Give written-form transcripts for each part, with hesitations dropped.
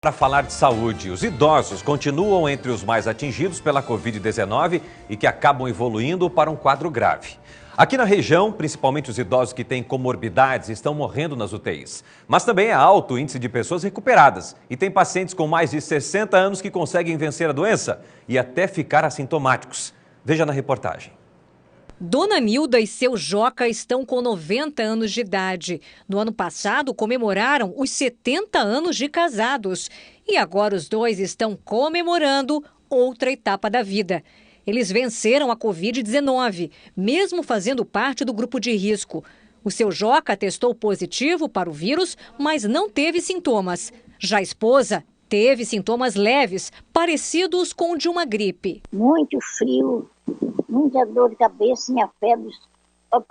Para falar de saúde, os idosos continuam entre os mais atingidos pela Covid-19 e que acabam evoluindo para um quadro grave. Aqui na região, principalmente os idosos que têm comorbidades estão morrendo nas UTIs. Mas também é alto o índice de pessoas recuperadas e tem pacientes com mais de 60 anos que conseguem vencer a doença e até ficar assintomáticos. Veja na reportagem. Dona Nilda e seu Joca estão com 90 anos de idade. No ano passado, comemoraram os 70 anos de casados. E agora os dois estão comemorando outra etapa da vida. Eles venceram a Covid-19, mesmo fazendo parte do grupo de risco. O seu Joca testou positivo para o vírus, mas não teve sintomas. Já a esposa teve sintomas leves, parecidos com o de uma gripe. Muito frio, muita dor de cabeça, minha febre. Eu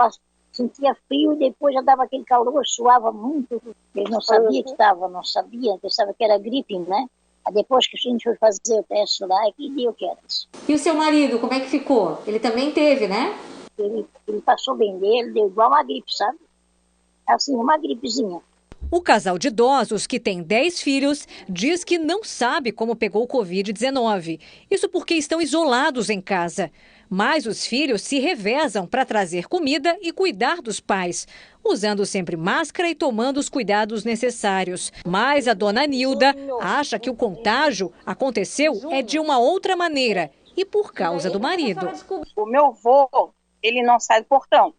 sentia frio e depois já dava aquele calor, suava muito. Eu não sabia que estava, pensava que era gripe, né? Aí depois que a gente foi fazer o teste lá, é que deu que era isso. E o seu marido, como é que ficou? Ele também teve, né? Ele passou bem dele, deu igual uma gripe, sabe? Assim, uma gripezinha. O casal de idosos, que tem 10 filhos, diz que não sabe como pegou o Covid-19. Isso porque estão isolados em casa. Mas os filhos se revezam para trazer comida e cuidar dos pais, usando sempre máscara e tomando os cuidados necessários. Mas a dona Nilda acha que o contágio aconteceu de uma outra maneira e por causa do marido. O meu avô, ele não sai do portão,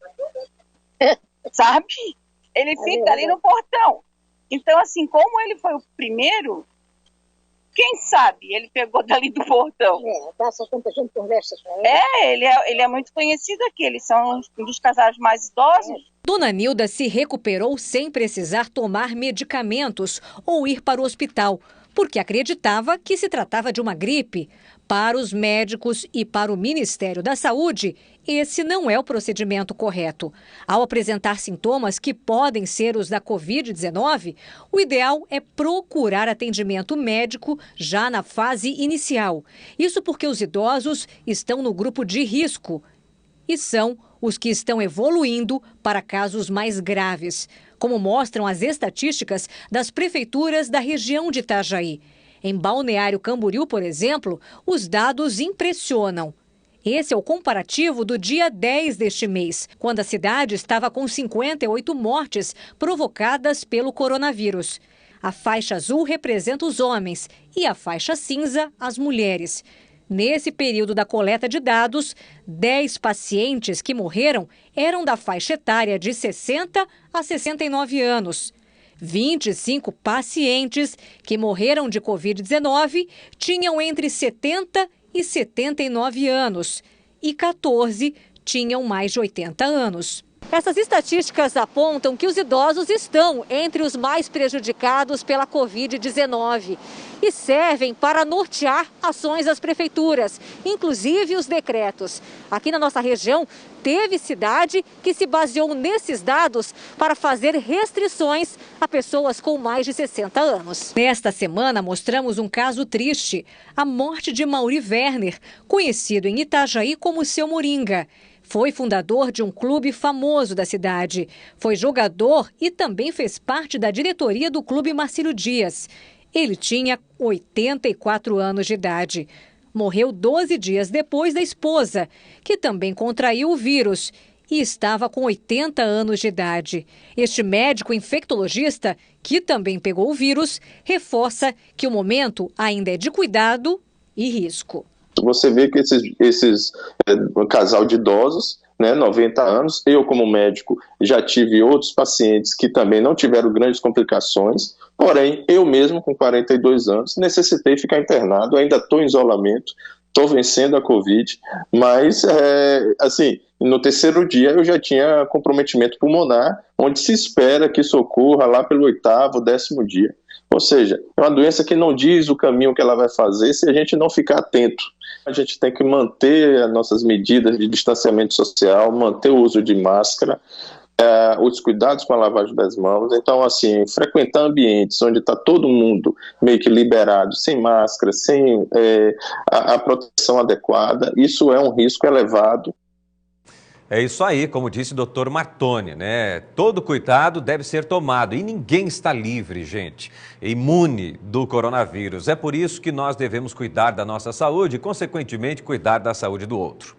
sabe? Ele fica ali no portão. Então, assim, como ele foi o primeiro, quem sabe ele pegou dali do portão. Passa tanta gente conversa com ele. Ele é muito conhecido aqui. Eles são um dos casais mais idosos. Dona Nilda se recuperou sem precisar tomar medicamentos ou ir para o hospital, porque acreditava que se tratava de uma gripe. Para os médicos e para o Ministério da Saúde, esse não é o procedimento correto. Ao apresentar sintomas que podem ser os da Covid-19, o ideal é procurar atendimento médico já na fase inicial. Isso porque os idosos estão no grupo de risco e são os que estão evoluindo para casos mais graves, como mostram as estatísticas das prefeituras da região de Itajaí. Em Balneário Camboriú, por exemplo, os dados impressionam. Esse é o comparativo do dia 10 deste mês, quando a cidade estava com 58 mortes provocadas pelo coronavírus. A faixa azul representa os homens e a faixa cinza, as mulheres. Nesse período da coleta de dados, 10 pacientes que morreram eram da faixa etária de 60 a 69 anos. 25 pacientes que morreram de Covid-19 tinham entre 70 e 79 anos e 14 tinham mais de 80 anos. Essas estatísticas apontam que os idosos estão entre os mais prejudicados pela Covid-19 e servem para nortear ações das prefeituras, inclusive os decretos. Aqui na nossa região, teve cidade que se baseou nesses dados para fazer restrições a pessoas com mais de 60 anos. Nesta semana, mostramos um caso triste, a morte de Mauri Werner, conhecido em Itajaí como Seu Moringa. Foi fundador de um clube famoso da cidade. Foi jogador e também fez parte da diretoria do Clube Marcílio Dias. Ele tinha 84 anos de idade. Morreu 12 dias depois da esposa, que também contraiu o vírus e estava com 80 anos de idade. Este médico infectologista, que também pegou o vírus, reforça que o momento ainda é de cuidado e risco. Você vê que um casal de idosos, né, 90 anos, eu como médico já tive outros pacientes que também não tiveram grandes complicações, porém eu mesmo com 42 anos necessitei ficar internado, ainda estou em isolamento, estou vencendo a Covid, mas assim, no terceiro dia eu já tinha comprometimento pulmonar, onde se espera que socorra lá pelo 8º, 10º dia. Ou seja, é uma doença que não diz o caminho que ela vai fazer se a gente não ficar atento. A gente tem que manter as nossas medidas de distanciamento social, manter o uso de máscara, os cuidados com a lavagem das mãos. Então, assim, frequentar ambientes onde está todo mundo meio que liberado, sem máscara, sem a proteção adequada, isso é um risco elevado. É isso aí, como disse o doutor Martoni, né? Todo cuidado deve ser tomado e ninguém está livre, gente, imune do coronavírus. É por isso que nós devemos cuidar da nossa saúde e, consequentemente, cuidar da saúde do outro.